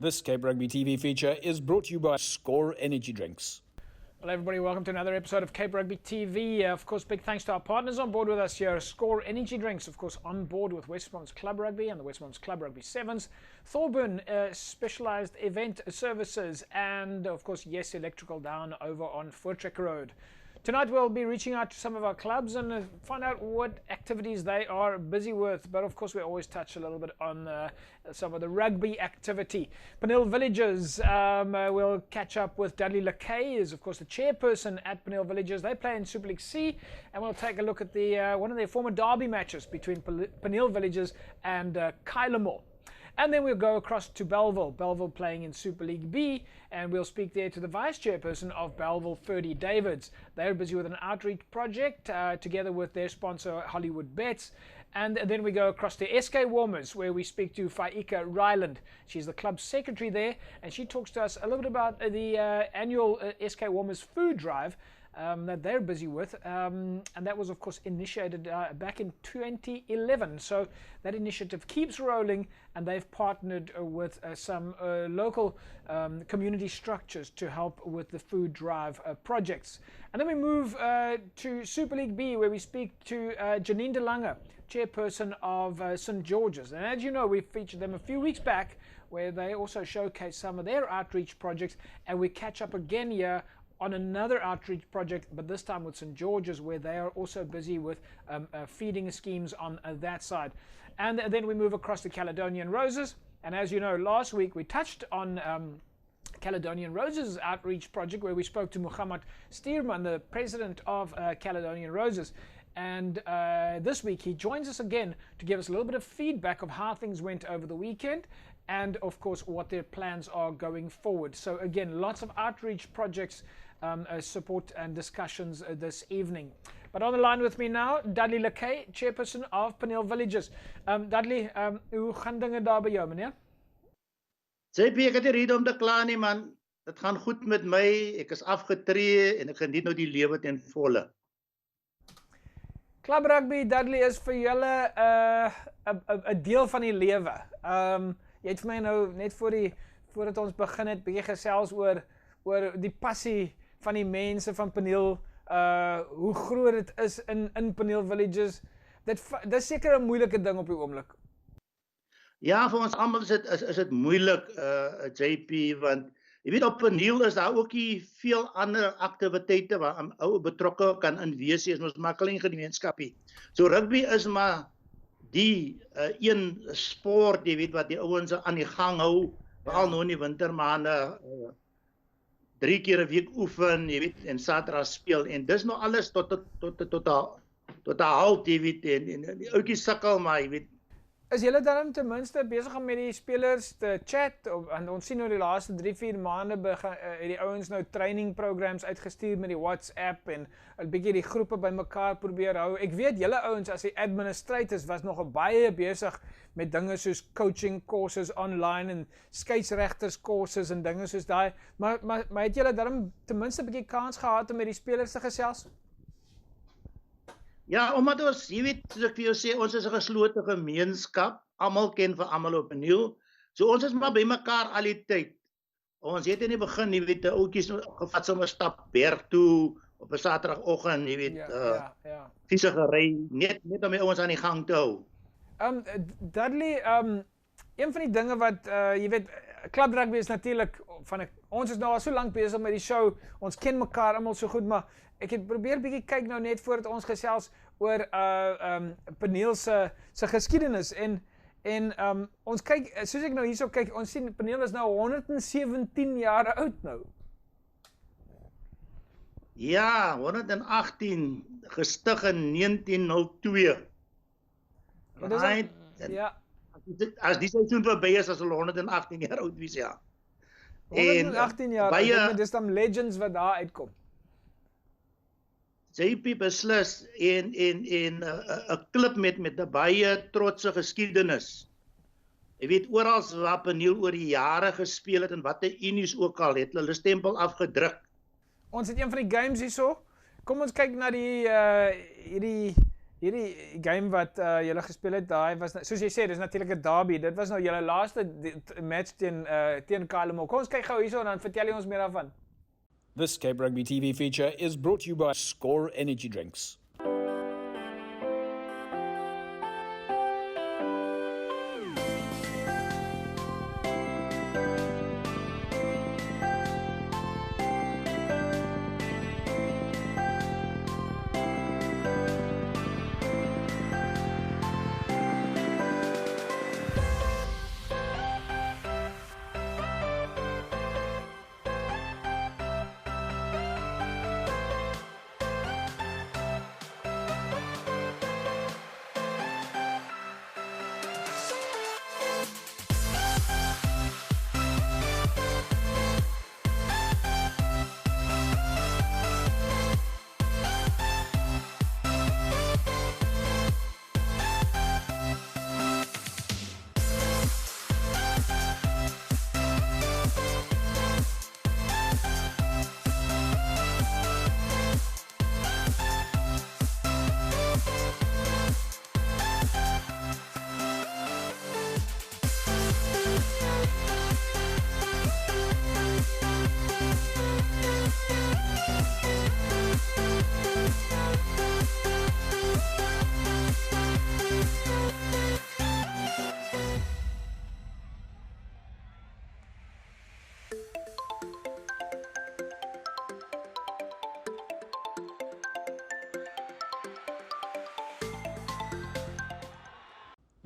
This Cape Rugby TV feature is brought to you by Score Energy Drinks. Well, everybody, welcome to another episode of Cape Rugby TV. Of course, big thanks to our partners on board with us here. Score Energy Drinks, of course, on board with Westmont's Club Rugby and the Westmont's Club Rugby Sevens. Thorburn specialized event services, and of course, Yes Electrical down over on Voortrekker Road. Tonight we'll be reaching out to some of our clubs and find out what activities they are busy with. But of course we always touch a little bit on some of the rugby activity. Penil Villages, we'll catch up with Dudley Lakay, who's of course the chairperson at Penil Villages. They play in Super League C, and we'll take a look at the one of their former derby matches between Penil Villages and Kylemore. And then we'll go across to Bellville. Bellville playing in Super League B, and we'll speak there to the vice chairperson of Bellville, Ferdy Davids. They're busy with an outreach project together with their sponsor Hollywood Bets. And then we go across to SK Warmers, where we speak to Faika Ryland. She's the club secretary there, and she talks to us a little bit about the annual SK Warmers food drive that they're busy with, and that was of course initiated back in 2011. So that initiative keeps rolling, and they've partnered with some local community structures to help with the food drive projects. And then we move to Super League B, where we speak to Janine De Lange, chairperson of St. George's. And as you know, we featured them a few weeks back, where they also showcase some of their outreach projects, and we catch up again here on another outreach project, but this time with St. George's, where they are also busy with feeding schemes on that side. And then we move across to Caledonian Roses, and as you know, last week we touched on Caledonian Roses outreach project, where we spoke to Muhammad Steerman, the president of Caledonian Roses. And this week he joins us again to give us a little bit of feedback of how things went over the weekend, and of course what their plans are going forward. So again, lots of outreach projects, support and discussions this evening. But on the line with me now, Dudley Lakay, chairperson of Penil Villages. Dudley, hoe gaan dinge daar by jou, meneer? JP, ek het nie rede om te kla nie, man. Dit gaan goed met my. Ek is afgetree en ek geniet nou die lewe ten volle. Club Rugby, Dudley, is vir julle 'n deel van die lewe. Jy het vir my nou net voordat ons begin het bietjie gesels oor die passie van die mense van Penil, hoe groot dit is in Penil Villages. Dit is seker 'n moeilike ding op die oomblik. Ja, vir ons almal is dit moeilik, JP, want jy weet op Penil is daar ook nie veel ander aktiwiteite waar ou betrokke kan in wees, is ons maar klein gemeenskapie. So rugby is maar die een sport, jy weet, wat die ouens aan die gang hou, veral nou in die wintermaande, 3 keer 'n week oefen, jy weet, en Saterdag speel, en dis nou alles tot 'n halt, jy weet, en die ouetjies sukkel, maar jy weet. Is julle dan ten minste besig om met die spelers te chat? En ons sien nou die laaste 3-4 maande het die ouens nou training programs uitgestuur met die WhatsApp en 'n bietjie die groepe bymekaar probeer hou. Ek weet julle ouens as die administrators was nog baie besig met dinge soos coaching courses online en skeieregters courses en dinge soos daai. Maar het julle dan ten minste 'n bietjie kans gehad om met die spelers te gesels? Ja, omdat ons, jy weet, soos ek vir jou sê, ons is 'n geslote gemeenskap, almal ken vir almal op Penil. So ons is maar by mekaar al die tyd. Ons het in die begin, jy weet, die ouetjies gevat sommer stap berg toe op 'n Saterdagoggend, jy weet, fietsie gery, net om die ouens aan die gang te hou. Dudley, een van die dinge wat, jy weet, Club Rugby is natuurlik, ons is nou al so lank besig met die show, ons ken mekaar almal so goed, maar ek het probeer bietjie kyk nou net voordat ons gesels oor Penil se geskiedenis, en ons kyk, soos ek nou hierso kyk, ons sien Penil is nou 117 jaar oud nou. Ja, 118, gestig in 1902. Right? Ja. As die seisoen verby is, as hulle 118 jaar oud wees, ja. 118 jaar oud, dis dan legends wat daar uitkom. JP beslis, en 'n klub met 'n baie trotse geskiedenis. Jy weet, oral waar Penil oor die jare gespeel het en watter unies ook al, het hulle stempel afgedruk. Ons het een van die games hierso. Kom ons kyk na die Hierdie game wat julle gespeel het, daai was soos jy sê, dis natuurlik 'n derby. Dit was nou julle laaste match teen KLM. Kom ons kyk gou hierso en dan vertel jy ons meer daarvan. This Cape Rugby TV feature is brought to you by Score Energy Drinks.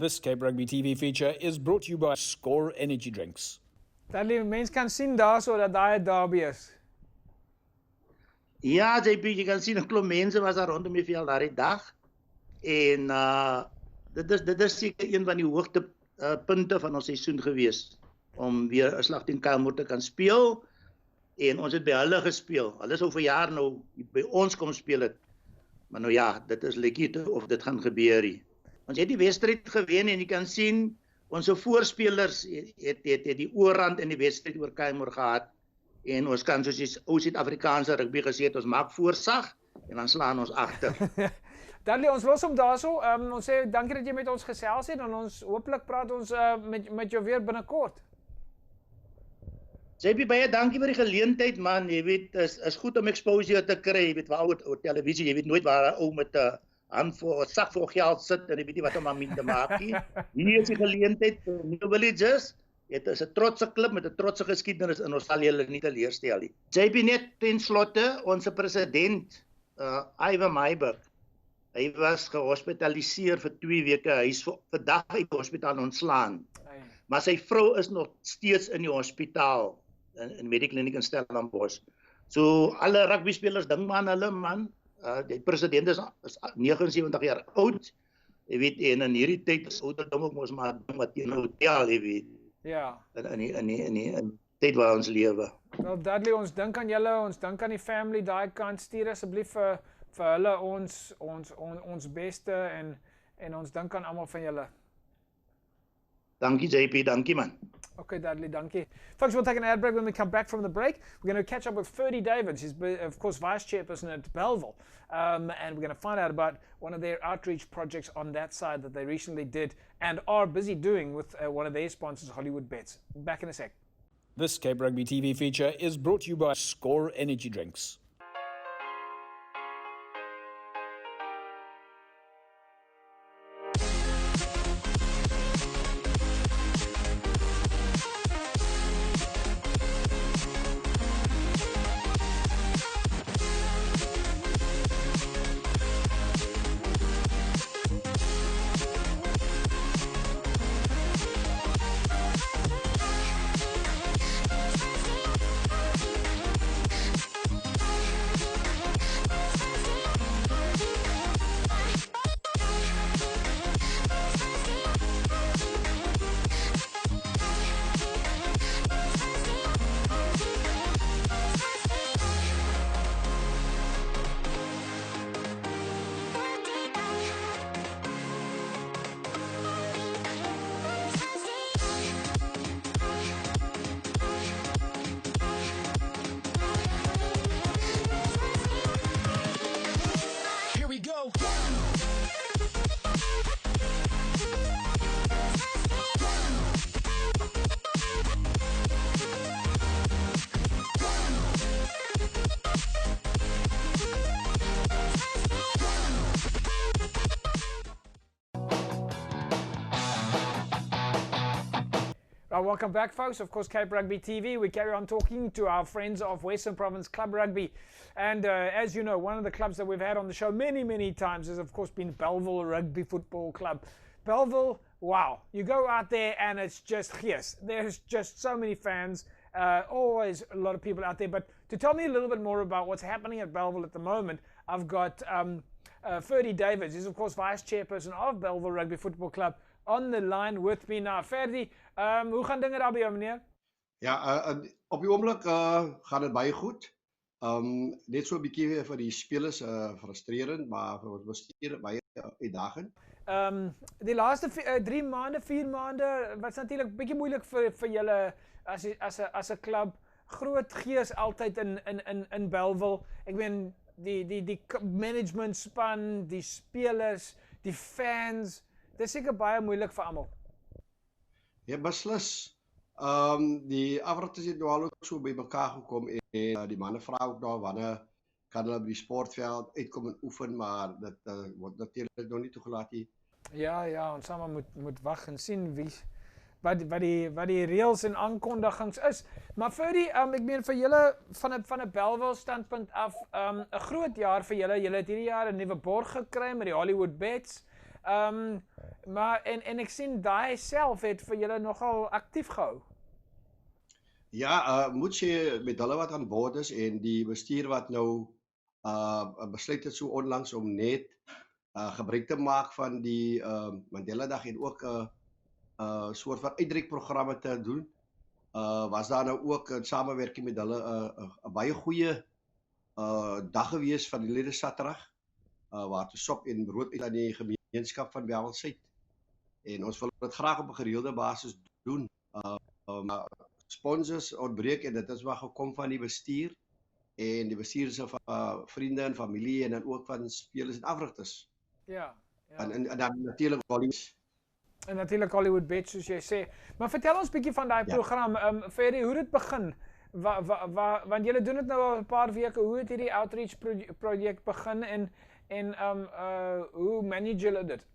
This Cape Rugby TV feature is brought to you by Score Energy Drinks. Dat die mens kan sien daarso dat daai 'n derby is. Ja, JP, jy kan sien 'n klomp mense was daar rondom die veld daardie dag. En dit is seker een van die hoogtepunte van ons seisoen gewees om weer 'n slag teen KMO te kan speel. En ons het by hulle gespeel. Hulle is al vir jaar nou by ons kom speel het. Maar nou ja, dit is lekkie of dit gaan gebeur hier. Ons het die wedstryd gewen en jy kan sien ons voorspelers het die oorrand in die wedstryd oor KMO gehad. En ons kan soos die ou Suid-Afrikaanse rugby gesê het, ons maak voorsag en dan slaan ons agter. Dudley, ons los hom daarso. Ons sê dankie dat jy met ons gesels het en ons hooplik praat ons met jou weer binnekort. JP, baie dankie vir die geleentheid man. Jy weet, is goed om exposure te kry, jy weet waar oor televisie, jy weet nooit waar 'n ou met 'n handvol sak vol geld sit en jy weet nie wat om aan te maak nie. Hier is die geleentheid vir New Villages. Dit is 'n trotse klub met 'n trotse geskiedenis en ons sal julle nie teleurstel nie. JP, net ten slotte, ons president Ivan Meiberg. Hy was gehospitaliseer vir 2 weke. Hy is vandag uit die hospitaal ontslaan. Maar sy vrou is nog steeds in die hospitaal in Medikliniek in Stellenbosch. So alle rugby spelers dink maar aan hulle man. Die president is 79 jaar oud. Jy weet, en in hierdie tyd is ouderdom ook mos maar ding wat teen hotel, jy weet. Ja. In die tyd waar ons lewe. Wel Dudley, ons dink aan julle, ons dink aan die family daai kant. Stuur asseblief vir hulle ons beste en ons dink aan almal van julle. Dankie JP, dankie man. Okay, Dudley, dankie. Folks, we'll take an ad break. When we come back from the break, we're going to catch up with Ferdy Davids. He's, of course, vice chairperson at Belleville. And we're going to find out about one of their outreach projects on that side that they recently did and are busy doing with one of their sponsors, Hollywood Bets. Back in a sec. This Cape Rugby TV feature is brought to you by Score Energy Drinks. Welcome back, folks. Of course, Cape Rugby TV. We carry on talking to our friends of Western Province Club Rugby. And as you know, one of the clubs that we've had on the show many times has, of course, been Bellville Rugby Football Club. Bellville, wow. You go out there and it's just fierce. There's just so many fans. Always a lot of people out there. But to tell me a little bit more about what's happening at Bellville at the moment, I've got Ferdy Davids. He's, of course, Vice Chairperson of Bellville Rugby Football Club on the line with me now. Ferdy, hoe gaan dinge daar by jou, meneer? Ja, op die oomblik gaan dit baie goed. Net so 'n bietjie vir die spelers frustrerend, maar vir ons bestuur baie uitdagend. Die laaste 3 maande, 4 maande, wat's natuurlik 'n bietjie moeilik vir julle as 'n klub. Groot gees altyd in Bellville. Ek meen die management span, die spelers, die fans. Dit is seker baie moeilik vir almal. Ja, beslis. Die afrigters het nou al ook so by mekaar gekom en die manne vra ook nou wanneer kan hulle by die sportveld uitkom en oefen, maar dit word natuurlik nog nie toegelaat nie. Ja, ons almal moet wag en sien wat die reëls en aankondigings is. Maar Ferdy, ek meen vir julle van 'n Bellville standpunt af, 'n groot jaar vir julle. Julle het hierdie jaar 'n nuwe borg gekry met die Hollywood Bets. Maar ek sien daai self het vir julle nogal aktief gehou. Ja, moet sê met hulle wat aan boord is en die bestuur wat nou besluit het so onlangs om net gebruik te maak van die Mandela Dag en ook 'n soort van uitreikprogramme te doen. Was daar nou ook in samewerking met hulle 'n baie goeie dag gewees van die lede Saterdag, waar te sop en brood uit aan die gemeenskap van Bellville Suid. En ons wil dit graag op 'n gereelde basis doen. Sponsors ontbreek en dit is wat gekom van die bestuur en die bestuur se vriende en familie en dan ook van spelers en afrigters. Ja. En dan natuurlik Hollywood. En natuurlik Hollywood Bets, soos jy sê. Maar vertel ons 'n bietjie van daai program. Ferdy, hoe dit begin? Want julle doen dit nou al 'n paar weke. Hoe het hierdie outreach projek begin en hoe manage julle dit?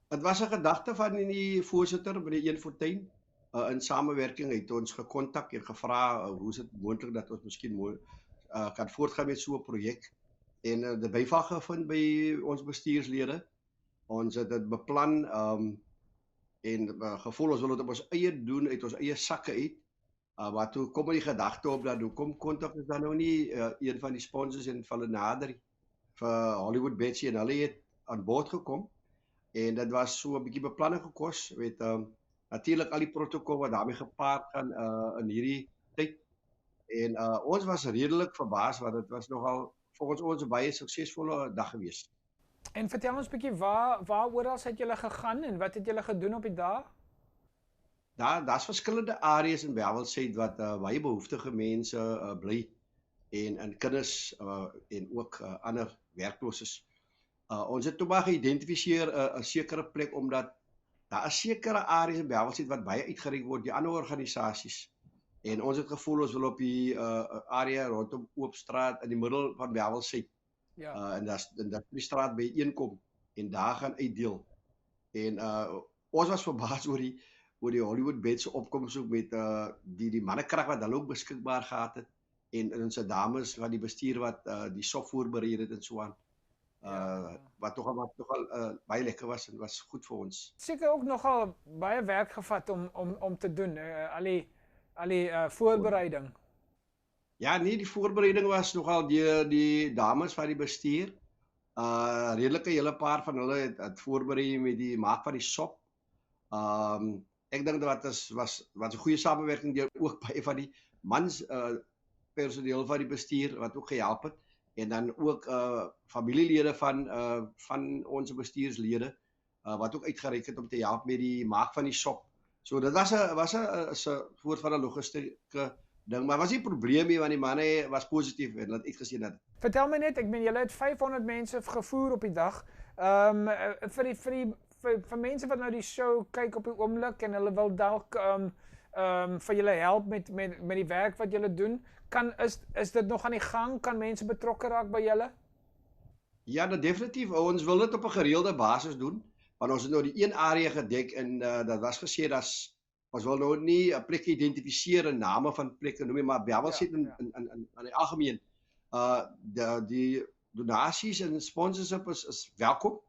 Dit was 'n gedagte van die voorsitter by die Een Fontein. In samewerking het ons gekontak en gevra hoe is dit moontlik dat ons miskien kan voortgaan met so 'n projek. En dit byval gevind by ons bestuurslede. Ons het dit beplan en gevoel ons wil dit op ons eie doen, uit ons eie sakke uit. Maar toe kom die gedagte op dat hoekom kontak ons dan nou nie een van die sponsors en hulle nader vir Hollywood Bets en hulle het aan boord gekom. En dit was so 'n bietjie beplanning gekos met natuurlik al die protokol wat daarmee gepaard gaan in hierdie tyd. En ons was redelik verbaas want dit was nogal volgens ons 'n baie suksesvolle dag gewees. En vertel ons 'n bietjie waar oral het julle gegaan en wat het julle gedoen op die dag? Daar's verskillende areas in Bellville Suid wat baie behoeftige mense bly en kinders en ook ander werklooses. Ons het toe maar geïdentifiseer 'n sekere plek omdat daar is sekere areas in Bellville Suid wat baie uitgereik word deur ander organisasies. En ons het gevoel ons wil op die area rondom Oopstraat in die middel van Bellville Suid. Ja. En dat die straat by inkom en daar gaan uitdeel. En ons was verbaas oor die Hollywood Bets se opkoms ook met die mannekrag wat hulle ook beskikbaar gehad het en ons dames van die bestuur wat die sop voorberei het en so aan. Wat nogal baie lekker was en was goed vir ons. Seker ook nogal baie werk gevat om te doen, al die voorbereiding. Ja, nee, die voorbereiding was nogal die dames van die bestuur. Redelike hele paar van hulle het voorberei met die maak van die sop. Ek dink dat was 'n goeie samewerking deur ook baie van die mans personeel van die bestuur wat ook gehelp het. En dan ook familielede van ons bestuurslede wat ook uitgereik het om te help met die maak van die sop. So dit was 'n soort van 'n logistieke ding, maar was nie probleem nie want die manne was positief en het uitgesien dat. Vertel my net, ek meen julle het 500 mense gevoer op die dag. Vir mense wat nou die show kyk op die oomblik en hulle wil dalk vir julle help met die werk wat julle doen, is dit nog aan die gang? Kan mense betrokke raak by julle? Ja, definitief. Ons wil dit op 'n gereelde basis doen, want ons het nou die een area gedek en dat was gesê ons wil nou nie 'n plek identifiseer en name van plekke noem nie, maar wel sê in die algemeen die donasies en sponsorship is welkom.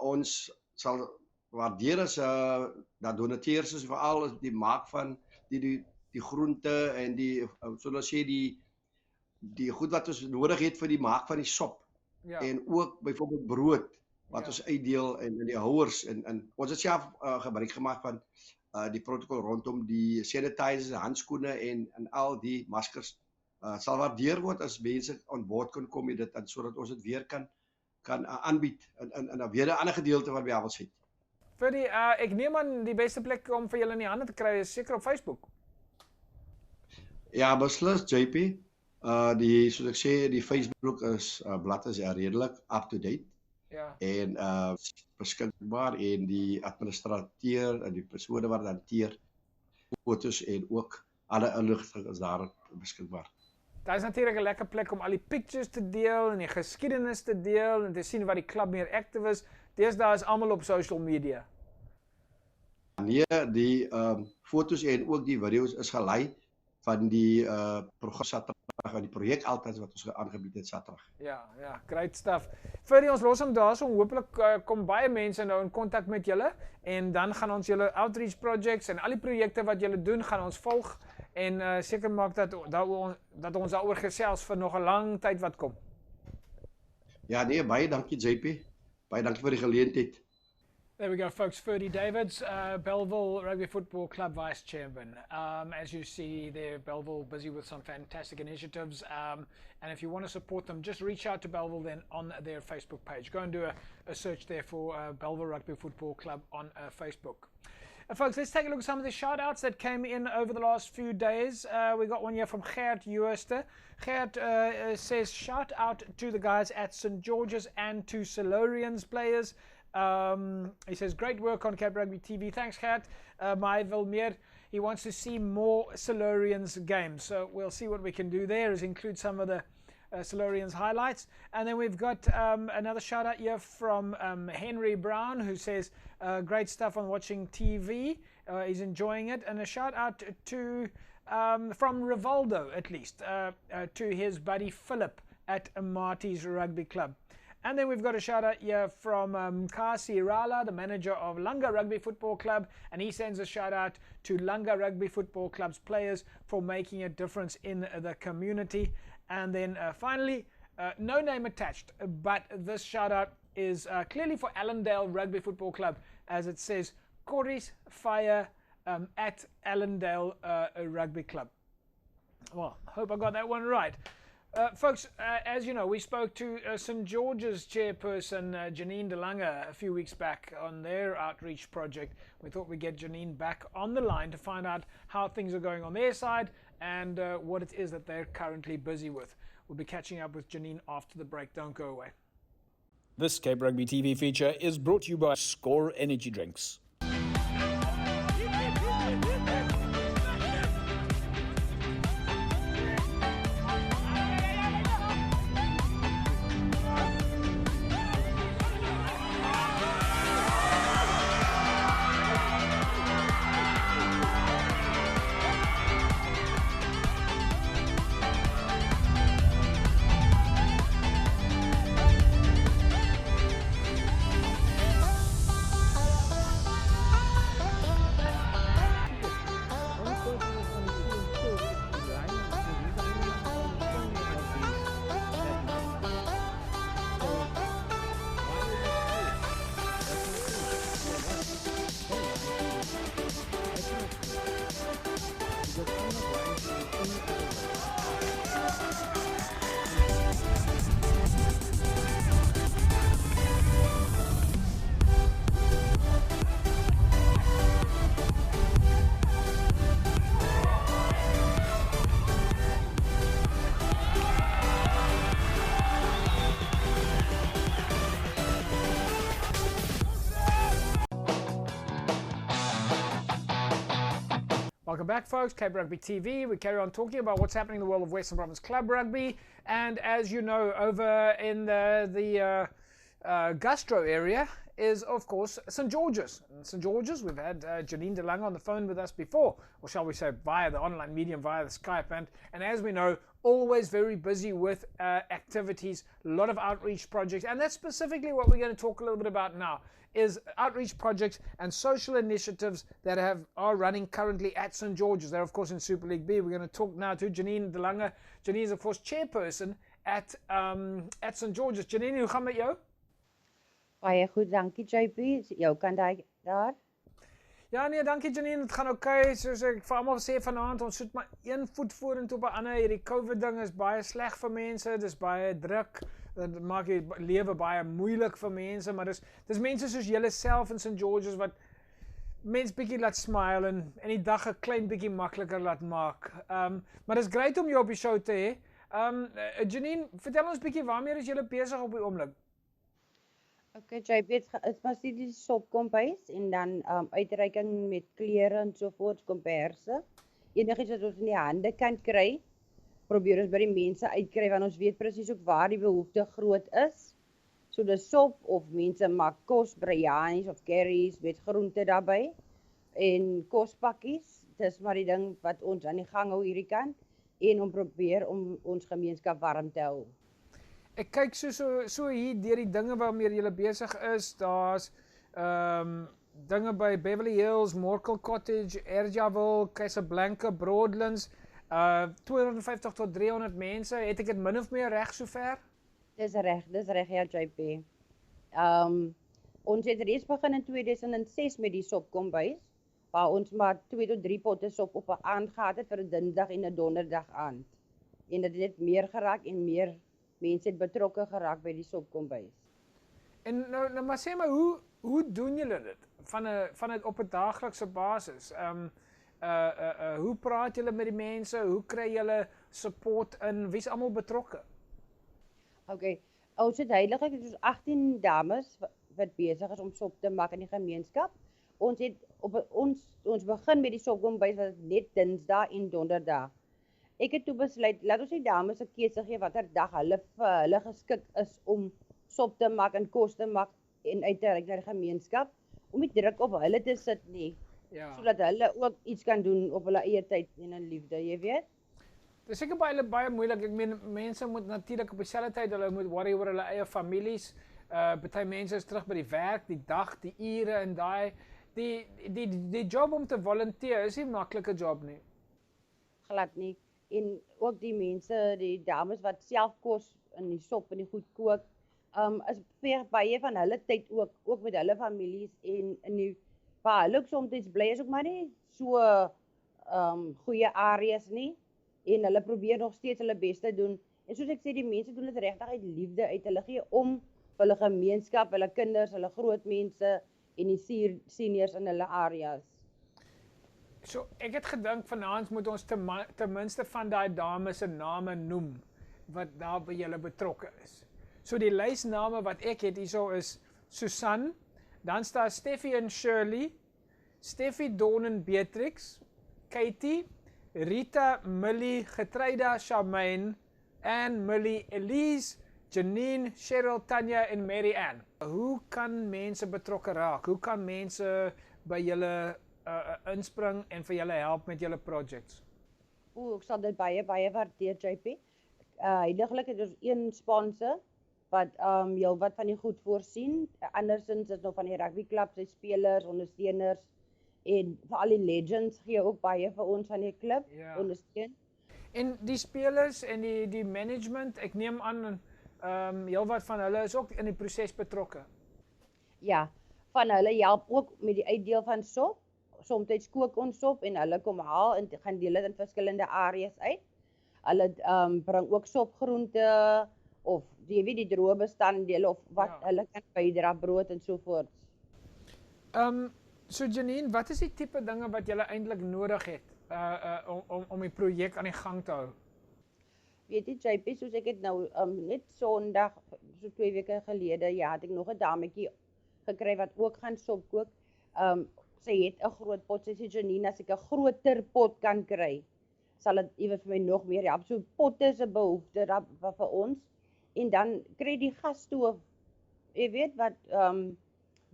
Ons sal waardeer as dat donateurs is veral as die maak van die groente en die soos sê die goed wat ons nodig het vir die maak van die sop. Ja. En ook byvoorbeeld brood wat ons uitdeel en die houers en ons het self gebruik gemaak van die protokol rondom die sanitizers, handskoene en al die maskers. Sal waardeer word as mense aan boord kan kom met dit en sodat ons dit weer kan aanbied in weer 'n ander gedeelte wat by Havels het. Ferdy, ek neem aan die beste plek om vir julle in die hande te kry is seker op Facebook. Ja, beslis JP. Soos ek sê, die Facebook blad is redelik up to date. Ja. En beskikbaar en die administrateur en die persone wat hanteer fotos en ook alle inligting is daar beskikbaar. Daar is natuurlik 'n lekker plek om al die pictures te deel en die geskiedenis te deel en te sien wat die klub meer active is. Deesdae is almal op social media. Nee, die fotos en ook die video's is gelei van die program Saterdag en die projek altyd wat ons aangebied het Saterdag. Ja, great stuff. Ferdy, ons los hom daarso, hopelik kom baie mense nou in kontak met julle en dan gaan ons julle outreach projects en al die projekte wat julle doen gaan ons volg en seker maak dat ons daaroor gesels vir nog 'n lang tyd wat kom. Ja, nee, baie dankie JP. Baie dankie vir die geleentheid. There we go, folks. Ferdy Davids, Belleville Rugby Football Club Vice Chairman. As you see there, Belleville busy with some fantastic initiatives. And if you want to support them, just reach out to Belleville then on their Facebook page. Go and do a search there for Belleville Rugby Football Club on Facebook. Folks, let's take a look at some of the shout-outs that came in over the last few days. We got one here from Gert Jooste. Gert says, shout out to the guys at St. George's and to Silurians players. He says, great work on Cape Rugby TV. Thanks, Gert. My Vilmeer, he wants to see more Silurians games. So we'll see what we can do there, is include some of the Silurians highlights. And then we've got another shout out here from Henry Brown, who says, great stuff on watching TV. He's enjoying it. And a shout out to, from Rivaldo at least, to his buddy Philip at Marty's Rugby Club. And then we've got a shout out here from Kasi Rala, the manager of Lunga Rugby Football Club, and he sends a shout out to Lunga Rugby Football Club's players for making a difference in the community. And then finally, no name attached, but this shout out is clearly for Allendale Rugby Football Club, as it says, Corey's Fire at Allendale Rugby Club. Well, hope I got that one right. Folks, as you know, we spoke to St. George's chairperson, Janine DeLange, a few weeks back on their outreach project. We thought we'd get Janine back on the line to find out how things are going on their side and what it is that they're currently busy with. We'll be catching up with Janine after the break. Don't go away. This Cape Rugby TV feature is brought to you by Score Energy Drinks. Welcome back, folks. Cape Rugby TV. We carry on talking about what's happening in the world of Western Province Club Rugby. And as you know, over in the Gastro area is, of course, St. George's. And St. George's, we've had Janine de Lange on the phone with us before, or shall we say via the online medium, via the Skype. And as we know, always very busy with activities, a lot of outreach projects. And that's specifically what we're going to talk a little bit about now, is outreach projects and social initiatives that are running currently at St. George's. They're, of course, in Super League B. We're going to talk now to Janine de Lange. Janine is, of course, chairperson at St. George's. Janine, hoe gaan met jou? Baie goed, dankie JP. Jou kant daar? Ja nee, dankie Janine, dit gaan oké. Soos ek vir almal sê vanaand, ons sit maar een voet vorentoe op 'n ander. Hierdie COVID ding is baie sleg vir mense, dis baie druk. Dit maak die lewe baie moeilik vir mense, maar dis mense soos julle self in St. George's wat mens bietjie laat smile en die dag 'n klein bietjie makliker laat maak. Maar dis great om jou op die show te hê. Janine, vertel ons bietjie waarmee is julle besig op die oomblik? Okay, JP, het was die sopkombuis en dan uitreiking met klere en sovoorts, komperse. Enigiets wat ons in die hande kan kry, probeer ons by die mense uitkry, want ons weet presies ook waar die behoefte groot is. So dis sop of mense maak kos, biryani's of curries met groente daarbey en kospakkies. Dis maar die ding wat ons aan die gang hou hierdie kant en om probeer om ons gemeenskap warm te hou. Ek kyk so hier deur die dinge waarmee jy besig is. Daar's dinge by Beverly Hills, Morkel Cottage, Erjaville, Casablanca, Broadlands, 250 tot 300 mense. Het ek dit min of meer reg sover? Dis reg ja JP. Ons het reeds begin in 2006 met die sopkombuis, waar ons maar 2 tot 3 potte sop op 'n aand gehad het vir 'n Dinsdag en 'n Donderdag aand. En dit het meer geraak en meer mense het betrokke geraak by die sopkombuis. En nou maar sê maar hoe doen julle dit van dit op 'n daaglikse basis? Hoe praat julle met die mense? Hoe kry julle support in? Wie's almal betrokke? Okay, ons het heiliglik het ons 18 dames wat besig is om sop te maak in die gemeenskap. Ons het ons begin met die sopkombuis wat net Dinsdag en Donderdag. Ek het toe besluit, laat ons die dames 'n keuse gee watter dag hulle vir hulle geskik is om sop te maak en kos te maak en uit te reik na die gemeenskap, om nie druk op hulle te sit nie, sodat hulle ook iets kan doen op hulle eie tyd en in liefde, jy weet. Dit is seker baie moeilik. Ek meen mense moet natuurlik op dieselfde tyd hulle moet worry oor hulle eie families. Party mense is terug by die werk, die dag, die ure en daai die job om te volunteer is nie 'n maklike job nie. Glad nie. En ook die mense, die dames wat self kos in die sop en die goed kook, is baie van hulle tyd ook met hulle families en in die waar hulle ook soms bly is ook maar nie so goeie areas nie en hulle probeer nog steeds hulle bes te doen. En soos ek sê, die mense doen dit regtig uit liefde uit. Hulle gee om vir hulle gemeenskap, hulle kinders, hulle groot mense en die seniors in hulle areas. So, ek het gedink vanaand moet ons ten minste van daai dames se name noem wat daar by julle betrokke is. So die lysname wat ek het hierso is Susan, dan staan Steffi en Shirley, Steffi, Dawn en Beatrix, Katie, Rita, Millie, Getreida, Charmaine, Anne, Millie, Elise, Janine, Cheryl, Tanya en Mary Ann. Hoe kan mense betrokke raak? Hoe kan mense by julle inspring en vir julle help met julle projects? Ek sal dit baie waardeer JP. Heiliglik het ons een sponsor wat wat van die goed voorsien. Andersins is nog van die rugby klub, sy spelers, ondersteuners en vir al die legends gee ook baie vir ons aan die klub ondersteun. En die spelers en die management, ek neem aan wat van hulle is ook in die proses betrokke. Ja, van hulle help ook met die uitdeel van sop. Soms kook ons sop en hulle kom haal en gaan deel dit in verskillende areas uit. Hulle bring ook sopgroente of jy weet die droë bestanddele of wat hulle kan bydra, brood en so voort. So Janine, wat is die tipe dinge wat julle eintlik nodig het om die projek aan die gang te hou? Weet jy JP, soos ek het nou net Sondag, so 2 weke gelede, het ek nog 'n dametjie gekry wat ook gaan sop kook. Sy het 'n groot pot, sy sê Janine, as ek 'n groter pot kan kry, sal dit ewe vir my nog meer help. So potte is 'n behoefte vir ons. En dan kry die gasstoof, jy weet wat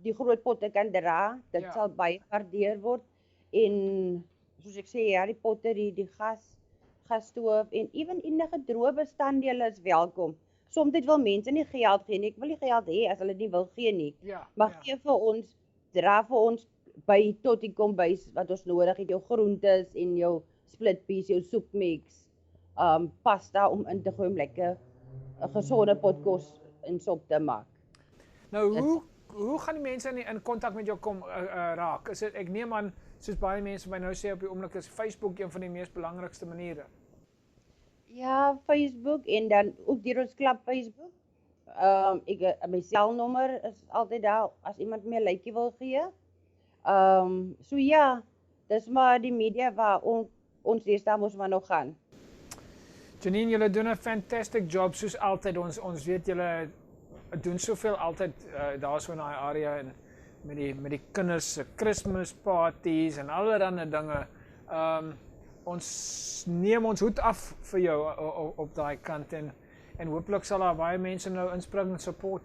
die groot potte kan dra, dit Ja. sal baie gewaardeer word. En soos ek sê, ja, die potte, die gasstoof en ewen enige droë bestanddele is welkom. Soms wil mense nie geld gee nie. Ek wil nie geld hê as hulle nie wil gee nie. Ja, Maar ja. gee vir ons, dra vir ons by tot die kombuis wat ons nodig het, jou groentes en jou splitpies, jou soepmix, pasta om in te gooi om lekker 'n gesonde potkos en sop te maak. Nou, hoe gaan die mense in kontak met jou kom raak? Is dit, ek neem aan, soos baie mense my nou sê op die oomblik, is Facebook een van die mees belangrikste maniere. Ja, Facebook en dan ook deur ons klub Facebook. My selnommer is altyd daar as iemand my 'n likeie wil gee. So ja, dis maar die media waar ons deesdae mos maar nog gaan. Janine, julle doen 'n fantastic job soos altyd. Ons weet julle doen soveel altyd daar so in daai area en met die kinders se Christmas parties en allerlei dinge. Ons neem ons hoed af vir jou op daai kant en hopelik sal daar baie mense nou inspring en support.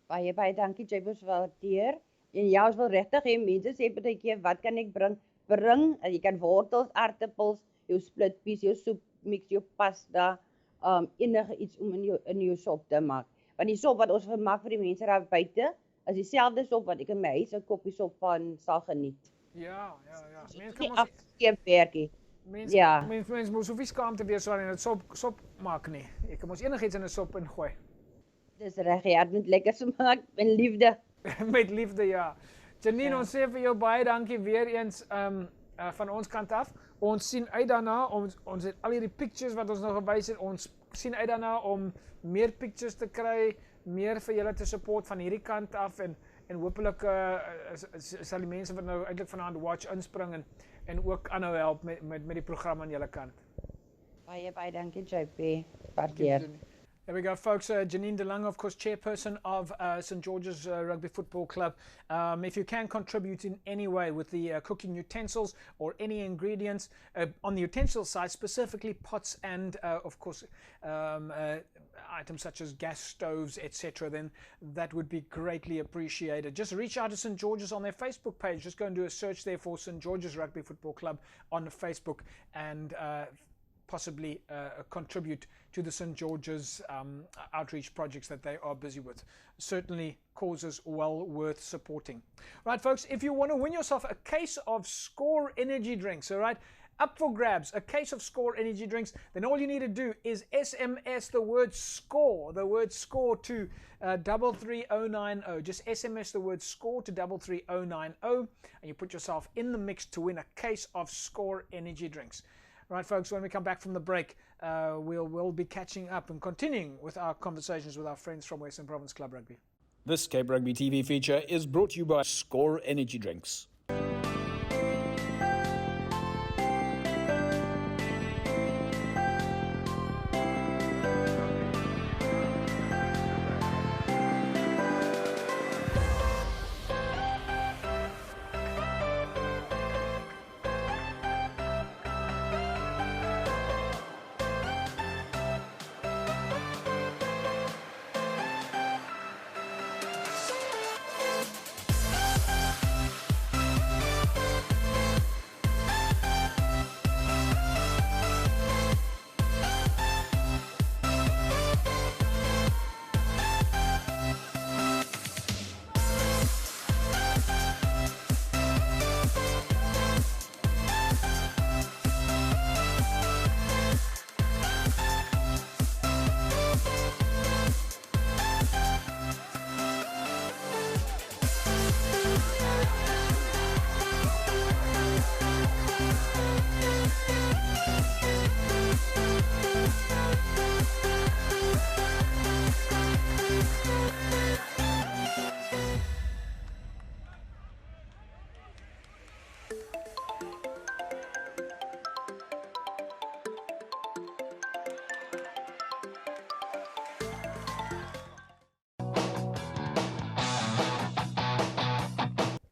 Baie dankie, jy was waardeer. En ja, ons wil regtig hê mense sê partykeer, wat kan ek bring? Jy kan wortels, aartappels, jou splitpies, jou soep mix, jou pasta, enige iets om in jou sop te maak. Want die sop wat ons maak vir die mense daar buite, is dieselfde sop wat ek in my huis 'n koppie sop van sal geniet. Ja. Mense kan Nie mos afskeepwerkie. mense Ja. mense moet soveel skaam te wees wanneer dit sop maak nie. Jy kan mos enigiets in 'n sop ingooi. Dis reg, ja, dit moet lekker so maak met liefde. Met liefde, ja. Janine, Ja. ons sê vir jou baie dankie weer eens van ons kant af. Ons sien uit daarna, ons het al hierdie pictures wat ons nou gewys het, ons sien uit daarna om meer pictures te kry, meer vir julle te support van hierdie kant af en hopelik sal die mense wat nou eintlik vanaand watch inspring en ook aanhou help met die program aan julle kant. Baie dankie, JP. Waardeer. There we go, folks. Janine DeLange, of course, chairperson of St. George's Rugby Football Club. If you can contribute in any way with the cooking utensils or any ingredients on the utensil side, specifically pots and, of course, items such as gas stoves, etc., then that would be greatly appreciated. Just reach out to St. George's on their Facebook page. Just go and do a search there for St. George's Rugby Football Club on Facebook and possibly contribute to the St. George's outreach projects that they are busy with. Certainly causes well worth supporting. Right, folks, if you want to win yourself a case of Score energy drinks, all right, up for grabs, a case of Score energy drinks, then all you need to do is SMS the word SCORE to 33090. Just SMS the word SCORE to 33090 and you put yourself in the mix to win a case of Score energy drinks. Right, folks, when we come back from the break, we'll be catching up and continuing with our conversations with our friends from Western Province Club Rugby. This Cape Rugby TV feature is brought to you by Score Energy Drinks.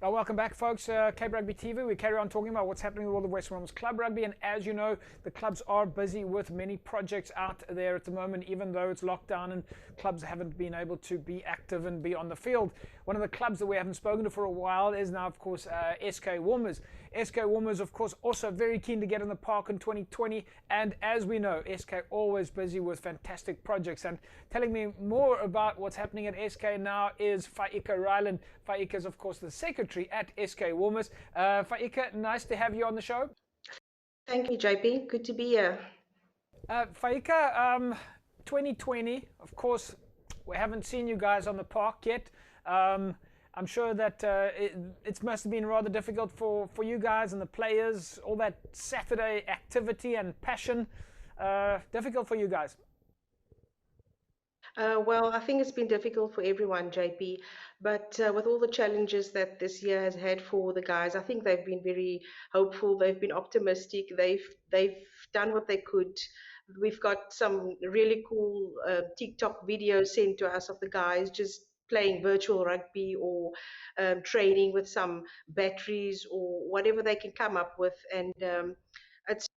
Well, welcome back, folks. Cape Rugby TV. We carry on talking about what's happening in the world of West Bromwich Club Rugby. And as you know, the clubs are busy with many projects out there at the moment, even though it's lockdown and clubs haven't been able to be active and be on the field. One of the clubs that we haven't spoken to for a while is now, of course, SK Warmers. SK Warmers, of course, also very keen to get in the park in 2020. And as we know, SK always busy with fantastic projects. And telling me more about what's happening at SK now is Faika Ryland. Faika is, of course, the secretary at SK Warmers. Faika, nice to have you on the show. Thank you, JP. Good to be here. Faika, 2020, of course, we haven't seen you guys on the park yet. I'm sure that it must have been rather difficult for you guys and the players, all that Saturday activity and passion. Difficult for you guys. Well, I think it's been difficult for everyone, JP, but with all the challenges that this year has had for the guys, I think they've been very hopeful. They've been optimistic. They've done what they could. We've got some really cool TikTok videos sent to us of the guys just playing virtual rugby or training with some batteries or whatever they can come up with. And it's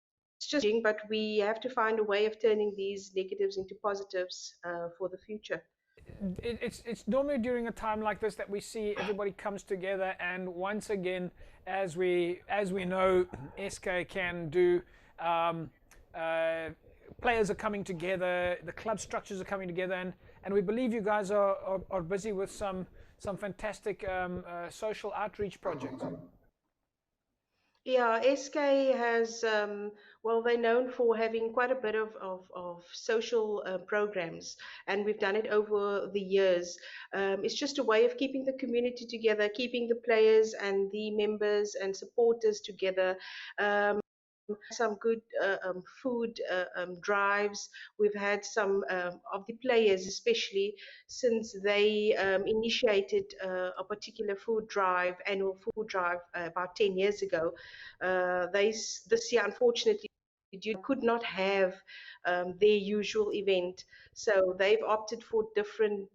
just, but we have to find a way of turning these negatives into positives for the future. It's normally during a time like this that we see everybody comes together, and once again, as we know, SK can do. Players are coming together, the club structures are coming together, and we believe you guys are busy with some fantastic social outreach projects. Yeah, SK has, well, they're known for having quite a bit of social programs, and we've done it over the years. It's just a way of keeping the community together, keeping the players and the members and supporters together. Some good food drives. We've had some of the players, especially since they initiated a particular annual food drive about 10 years ago. This year, unfortunately, you could not have their usual event. So they've opted for different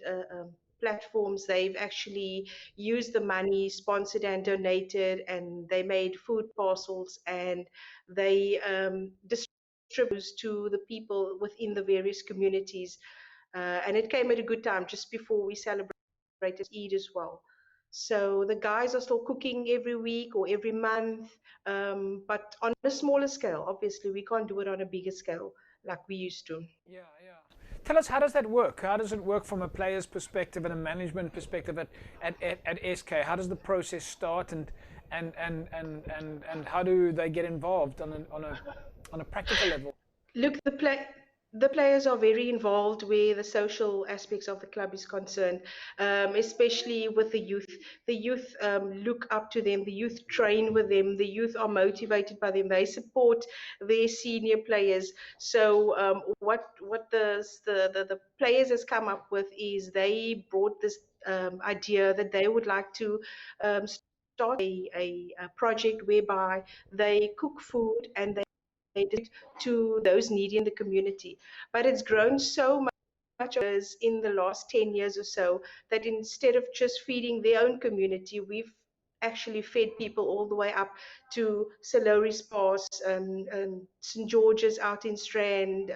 platforms. They've actually used the money, sponsored and donated, and they made food parcels, and they distribute to the people within the various communities. And it came at a good time just before we celebrated Eid as well. So the guys are still cooking every week or every month, but on a smaller scale. Obviously, we can't do it on a bigger scale like we used to. Yeah. Tell us, how does that work? How does it work from a player's perspective and a management perspective at SK? How does the process start, and how do they get involved on a practical level? Look, the players are very involved where the social aspects of the club is concerned, especially with the youth. The youth look up to them. The youth train with them. The youth are motivated by them. They support their senior players. So what the players has come up with is they brought this idea that they would like to start a project whereby they cook food and they to those needy in the community. But it's grown so much in the last 10 years or so that instead of just feeding their own community, we've actually fed people all the way up to Salori's Pass, St. George's out in Strand,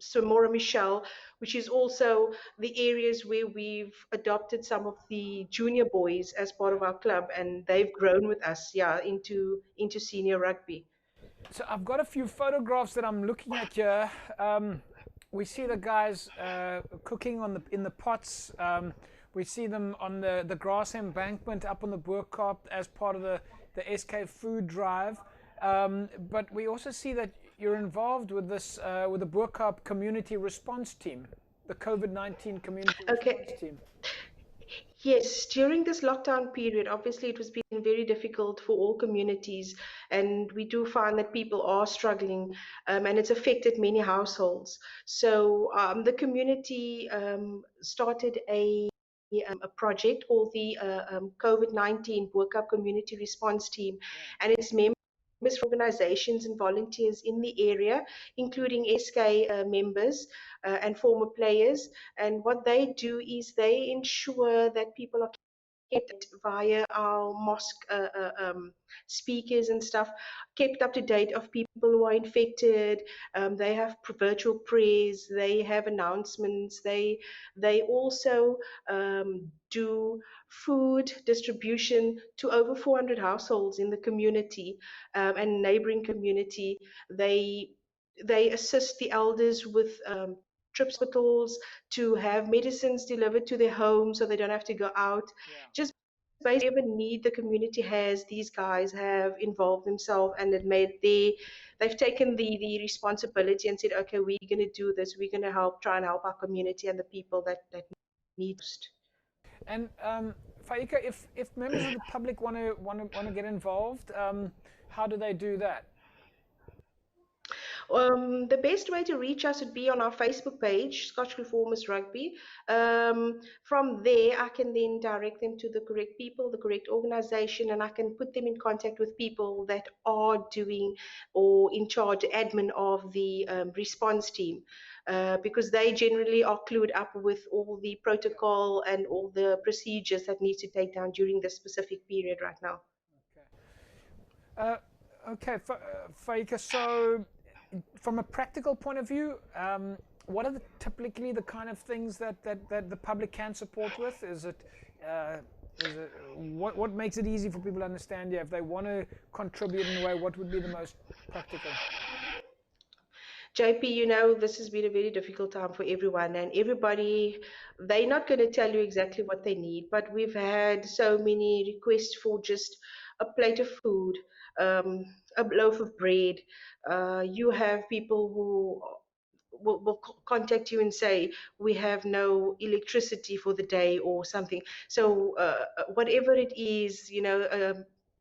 Samora Michelle, which is also the areas where we've adopted some of the junior boys as part of our club, and they've grown with us, into senior rugby. So I've got a few photographs that I'm looking at here. We see the guys cooking in the pots. We see them on the grass embankment up on the Boerkaap as part of the SK food drive. But we also see that you're involved with this with the Boerkaap community response team, the COVID-19 community response team. Yes, during this lockdown period, obviously it was been very difficult for all communities, and we do find that people are struggling, and it's affected many households. So the community started a project called the COVID-19 Boerkaap Community Response Team, and its members from organizations and volunteers in the area, including SK members and former players. And what they do is they ensure that people are kept via our mosque speakers and stuff, kept up to date of people who are infected. They have virtual prayers. They have announcements. They also do food distribution to over 400 households in the community and neighboring community. They assist the elders with trips to hospitals, to have medicines delivered to their homes so they don't have to go out. Just basically whatever need the community has, these guys have involved themselves and they've taken the responsibility and said, okay, we're going to do this. We're going to try and help our community and the people that need most. And Faika, if members of the public want to get involved, how do they do that? The best way to reach us would be on our Facebook page, Scotch Reformers Rugby. From there, I can then direct them to the correct people, the correct organization, and I can put them in contact with people that are doing or in charge, admin of the response team. Because they generally are clued up with all the protocol and all the procedures that need to take down during this specific period right now. Okay, Faika, so from a practical point of view, what are typically the kind of things that the public can support with? Is it what makes it easy for people to understand? Yeah, if they want to contribute in a way, what would be the most practical? JP, this has been a very difficult time for everyone, and everybody, they're not going to tell you exactly what they need, but we've had so many requests for just a plate of food, a loaf of bread. You have people who will contact you and say, we have no electricity for the day or something. So whatever it is,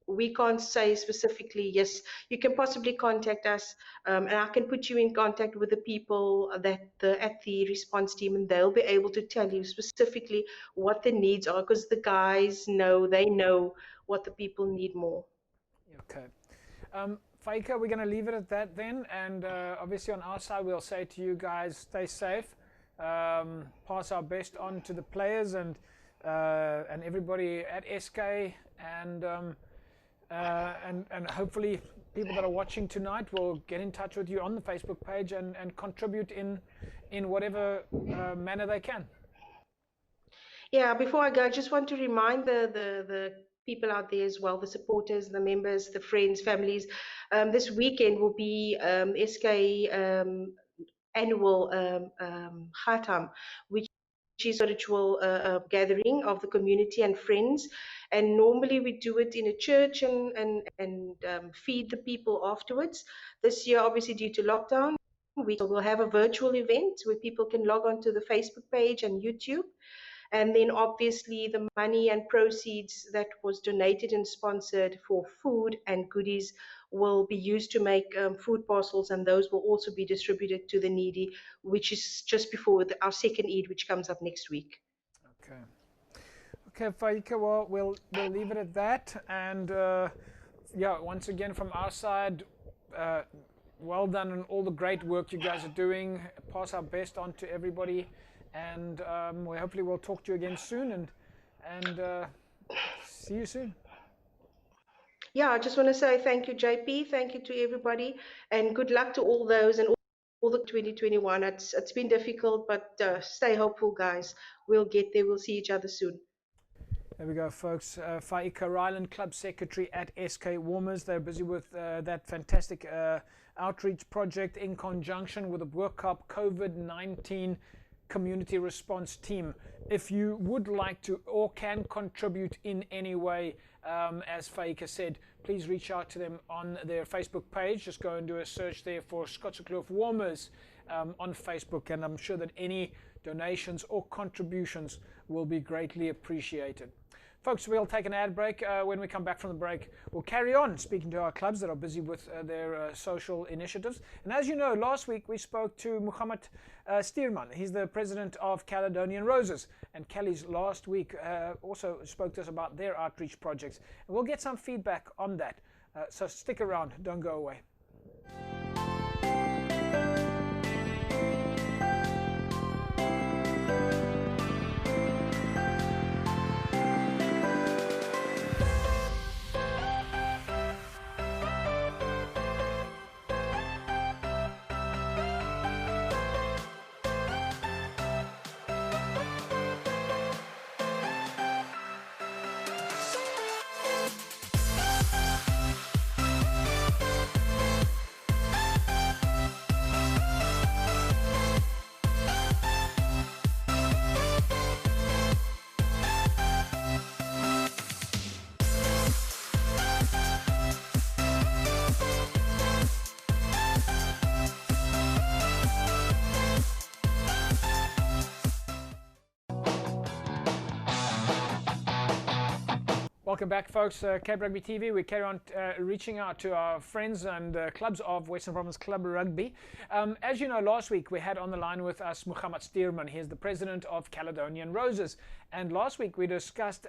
we can't say specifically, yes, you can possibly contact us, and I can put you in contact with the people at the response team, and they'll be able to tell you specifically what the needs are, because the guys they know what the people need more. Okay. Faika, we're going to leave it at that then, and obviously on our side we'll say to you guys, stay safe, pass our best on to the players and everybody at SK, and hopefully people that are watching tonight will get in touch with you on the Facebook page and contribute in whatever manner they can. Yeah, before I go, I just want to remind the people out there as well, the supporters, the members, the friends, families. This weekend will be SK annual Khatam, which is a ritual gathering of the community and friends. And normally we do it in a church and feed the people afterwards. This year, obviously due to lockdown, we'll have a virtual event where people can log on to the Facebook page and YouTube. And then obviously the money and proceeds that was donated and sponsored for food and goodies will be used to make food parcels, and those will also be distributed to the needy, which is just before our second Eid, which comes up next week. Okay, Faika, well, we'll leave it at that. And yeah, once again from our side, well done on all the great work you guys are doing. Pass our best on to everybody. And we hopefully we'll talk to you again soon, and see you soon. Yeah, I just want to say thank you, JP. Thank you to everybody, and good luck to all those and all the 2021. It's been difficult, but stay hopeful, guys. We'll get there. We'll see each other soon. There we go, folks. Faika Ryland, Club Secretary at SK Warmers. They're busy with that fantastic outreach project in conjunction with the World Cup COVID-19 community response team. If you would like to or can contribute in any way, as Faika said, please reach out to them on their Facebook page. Just go and do a search there for Scottskloof Warmers on Facebook, and I'm sure that any donations or contributions will be greatly appreciated. Folks, we'll take an ad break. When we come back from the break, we'll carry on speaking to our clubs that are busy with their social initiatives. And as you know, last week we spoke to Muhammad Stierman. He's the president of Caledonian Roses. And Kelly's last week also spoke to us about their outreach projects. And we'll get some feedback on that. So stick around. Don't go away. Welcome back, folks. Cape Rugby TV. We carry on reaching out to our friends and clubs of Western Province Club Rugby. As you know, last week we had on the line with us Muhammad Steerman. He is the president of Caledonian Roses. And last week we discussed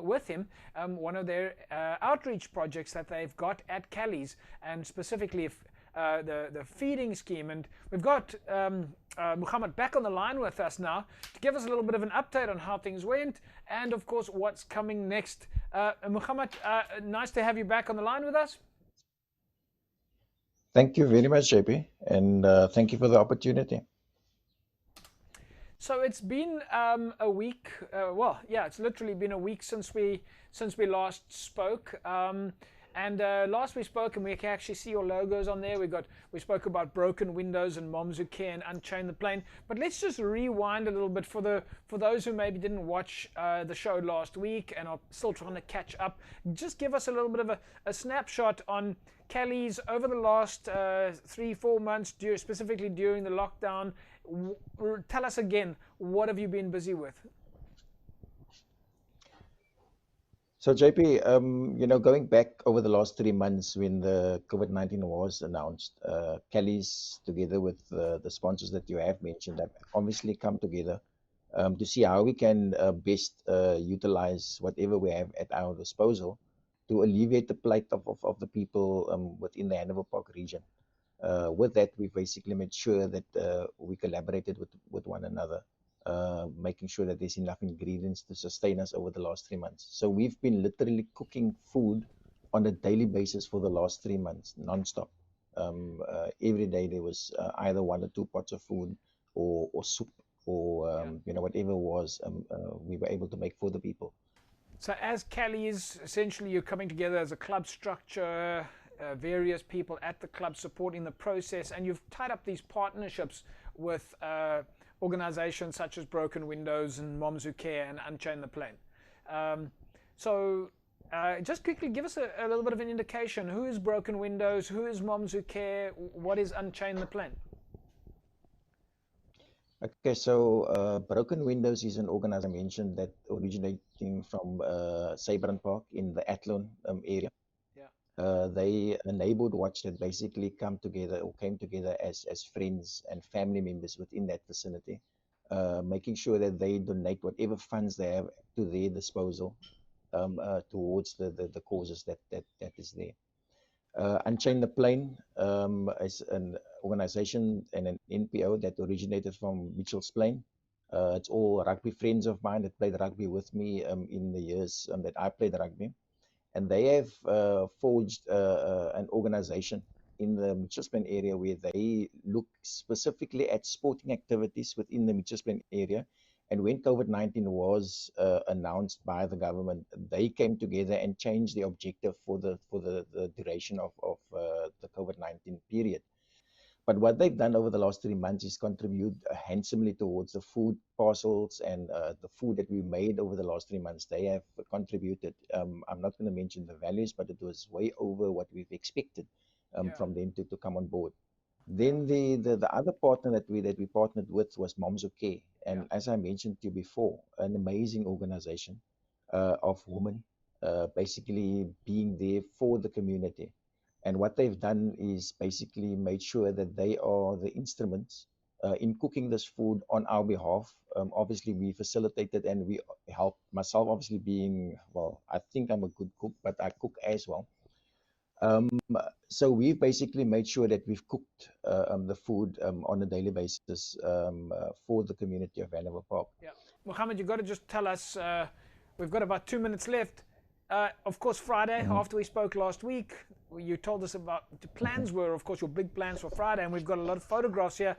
with him one of their outreach projects that they've got at Callies, and specifically the feeding scheme. And we've got Muhammad back on the line with us now to give us a little bit of an update on how things went and, of course, what's coming next. Muhammad, nice to have you back on the line with us. Thank you very much, JP, and thank you for the opportunity. So it's been a week. Well, yeah, it's literally been a week since we last spoke. And last we spoke, and we can actually see your logos on there. We spoke about Broken Windows and Moms Who Care and Unchain the Plane. But let's just rewind a little bit for those who maybe didn't watch the show last week and are still trying to catch up. Just give us a little bit of a snapshot on Callies over the last 3-4 months, specifically during the lockdown. Tell us again, what have you been busy with? So JP, going back over the last 3 months when the COVID-19 was announced, Callies, together with the sponsors that you have mentioned, have obviously come together to see how we can best utilize whatever we have at our disposal to alleviate the plight of the people within the Hanover Park region. With that, we basically made sure that we collaborated with one another, making sure that there's enough ingredients to sustain us over the last 3 months. So we've been literally cooking food on a daily basis for the last 3 months, non-stop. Every day there was either 1 or 2 pots of food or soup or whatever it was, we were able to make for the people. So as Callies, essentially you're coming together as a club structure, various people at the club supporting the process, and you've tied up these partnerships with organizations such as Broken Windows and Moms Who Care and Unchain the Plane. So just quickly give us a little bit of an indication. Who is Broken Windows? Who is Moms Who Care? What is Unchain the Plane? Okay, so Broken Windows is an organization I mentioned that originating from Sabran Park in the Athlone area. They a neighborhood watch that basically came together as friends and family members within that vicinity, making sure that they donate whatever funds they have to their disposal towards the causes that is there. Unchain the Plane is an organization and an NPO that originated from Mitchell's Plain. It's all rugby friends of mine that played rugby with me in the years that I played rugby. And they have forged an organization in the Mitchells Plain area where they look specifically at sporting activities within the Mitchells Plain area. And when COVID-19 was announced by the government, they came together and changed the objective for the duration of the COVID-19 period. But what they've done over the last 3 months is contribute handsomely towards the food parcels and the food that we made over the last 3 months. They have contributed. I'm not going to mention the values, but it was way over what we've expected from them to come on board. Then the other partner that we partnered with was Moms Who Care. And as I mentioned to you before, an amazing organization of women basically being there for the community. And what they've done is basically made sure that they are the instruments in cooking this food on our behalf. Obviously, we facilitated and we helped, myself obviously being, well, I think I'm a good cook, but I cook as well. So we've basically made sure that we've cooked the food on a daily basis for the community of Hanover Park. Yeah, Mohammed, you've got to just tell us, we've got about 2 minutes left. Of course, Friday, after we spoke last week, you told us about the plans were, of course, your big plans for Friday, and we've got a lot of photographs here,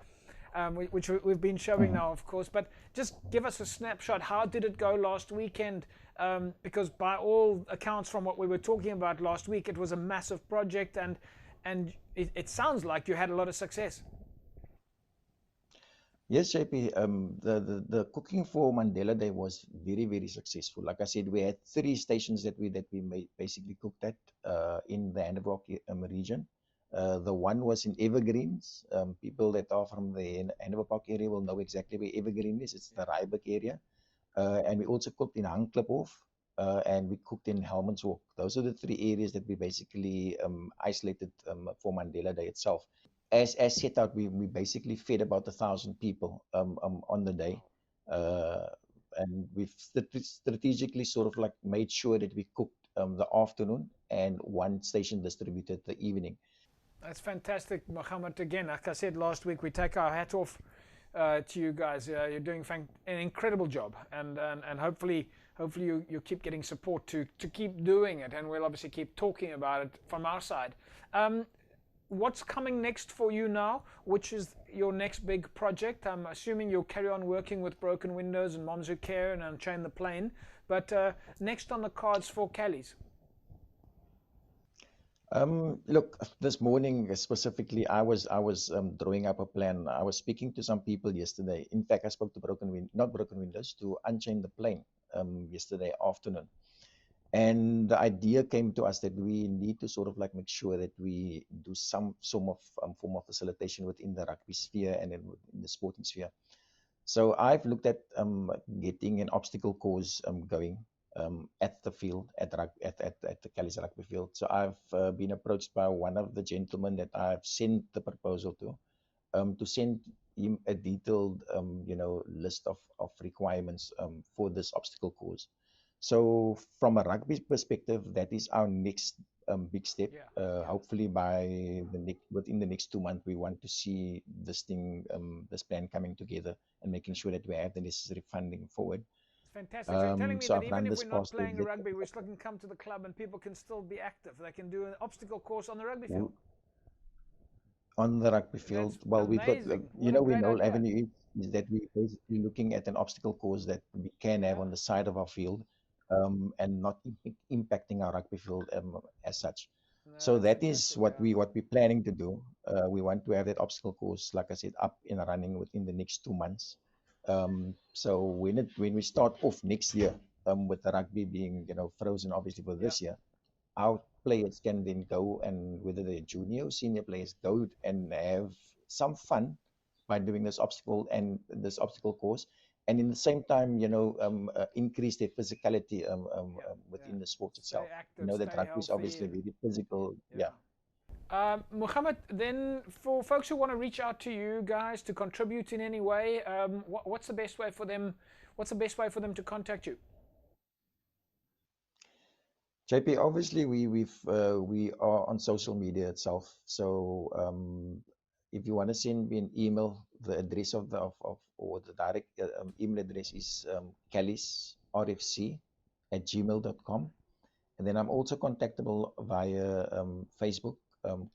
which we've been showing now, of course. But just give us a snapshot. How did it go last weekend? Because by all accounts from what we were talking about last week, it was a massive project, and it sounds like you had a lot of success. Yes, JP. The cooking for Mandela Day was very, very successful. Like I said, we had 3 stations that we basically cooked at in the Hanover region. The one was in Evergreens. People that are from the Hanover Park area will know exactly where Evergreen is. It's the Rybrook area. And we also cooked in Hangkliphof. and we cooked in Helmans Walk. Those are the three areas that we basically isolated for Mandela Day itself. As set out, we basically fed about 1,000 people on the day. And we've strategically sort of like made sure that we cooked the afternoon and one station distributed the evening. That's fantastic, Mohammed. Again, like I said last week, we take our hat off to you guys. You're doing an incredible job, and hopefully you keep getting support to keep doing it, and we'll obviously keep talking about it from our side. What's coming next for you now? Which is your next big project? I'm assuming you'll carry on working with Broken Windows and Moms Who Care and Unchain the Plane, but next on the cards for Callies? Look, this morning specifically, I was drawing up a plan. I was speaking to some people yesterday. In fact, I spoke to not Broken Windows, to Unchain the Plane yesterday afternoon. And the idea came to us that we need to sort of like make sure that we do some form of facilitation within the rugby sphere and in the sporting sphere. So I've looked at getting an obstacle course going at the field, at the Callies rugby field. So I've been approached by one of the gentlemen that I've sent the proposal to send him a detailed list of requirements for this obstacle course. So from a rugby perspective, that is our next big step. Hopefully within the next 2 months, we want to see this plan coming together and making sure that we have the necessary funding forward. Fantastic. So you're telling me that even if we're not playing rugby, we still can come to the club and people can still be active. They can do an obstacle course on the rugby field. On the rugby field, That's well, we've got, amazing. we know avenue is that we're basically looking at an obstacle course that we can have on the side of our field, and not impacting our rugby field as such. So that is what we're planning to do. We want to have that obstacle course, like I said, up and running within the next 2 months. So when we start off next year, with the rugby being frozen obviously for this year, our players can then go, and whether they're junior or senior players, go and have some fun by doing this obstacle course, and in the same time, increase their physicality within the sport itself. Active, that rugby is obviously very physical. Mohammed, then for folks who want to reach out to you guys to contribute in any way, what's the best way for them? What's the best way for them to contact you? JP, obviously we are on social media itself. So if you want to send me an email, the address or the direct email address is calliesrfc@gmail.com, and then I'm also contactable via Facebook.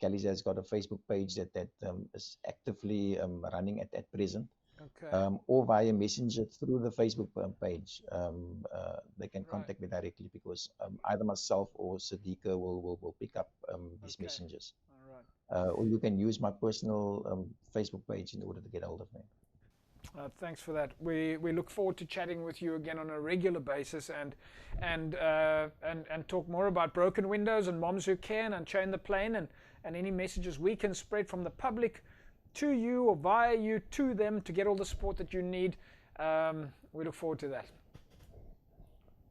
Callies has got a Facebook page that is actively running at present. Okay. Or via Messenger through the Facebook page. They can contact me directly, because either myself or Sadiqa will pick up these messages. All right. Or you can use my personal Facebook page in order to get hold of me. Thanks for that. We look forward to chatting with you again on a regular basis and talk more about Broken Windows and Moms Who Care and Unchain the Plane and any messages we can spread from the public to you or via you to them to get all the support that you need. We look forward to that.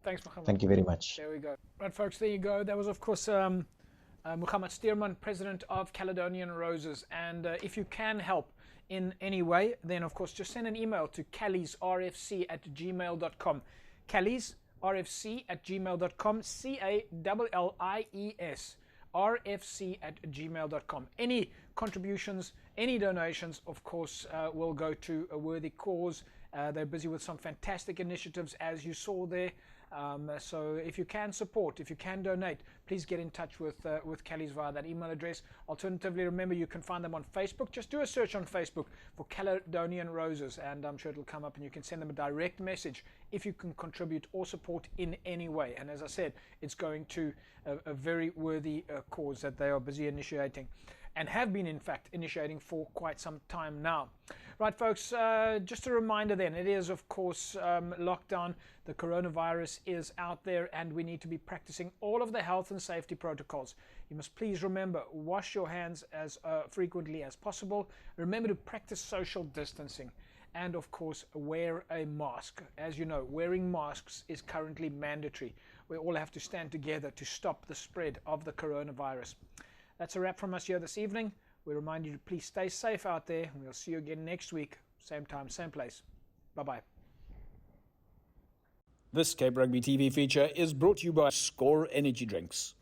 Thanks, Mohammed. Thank you very much. There we go. Right, folks, there you go. That was, of course, Mohammed Stearman, President of Caledonian Roses. And if you can help in any way, then, of course, just send an email to calliesrfc@gmail.com. calliesrfc@gmail.com. CALLIES. rfc@gmail.com. Any contributions, any donations, of course, will go to a worthy cause. They're busy with some fantastic initiatives, as you saw there. So if you can support, if you can donate, please get in touch with Callies via that email address. Alternatively, remember, you can find them on Facebook. Just do a search on Facebook for Caledonian Roses, and I'm sure it'll come up, and you can send them a direct message if you can contribute or support in any way. And as I said, it's going to a very worthy cause that they are busy initiating, and have been, in fact, initiating for quite some time now. Right, folks, just a reminder then, it is, of course, lockdown. The coronavirus is out there, and we need to be practicing all of the health and safety protocols. You must please remember, wash your hands as frequently as possible. Remember to practice social distancing. And, of course, wear a mask. As you know, wearing masks is currently mandatory. we all have to stand together to stop the spread of the coronavirus. That's a wrap from us here this evening. We remind you to please stay safe out there, and we'll see you again next week, same time, same place. Bye-bye. This Cape Rugby TV feature is brought to you by Score Energy Drinks.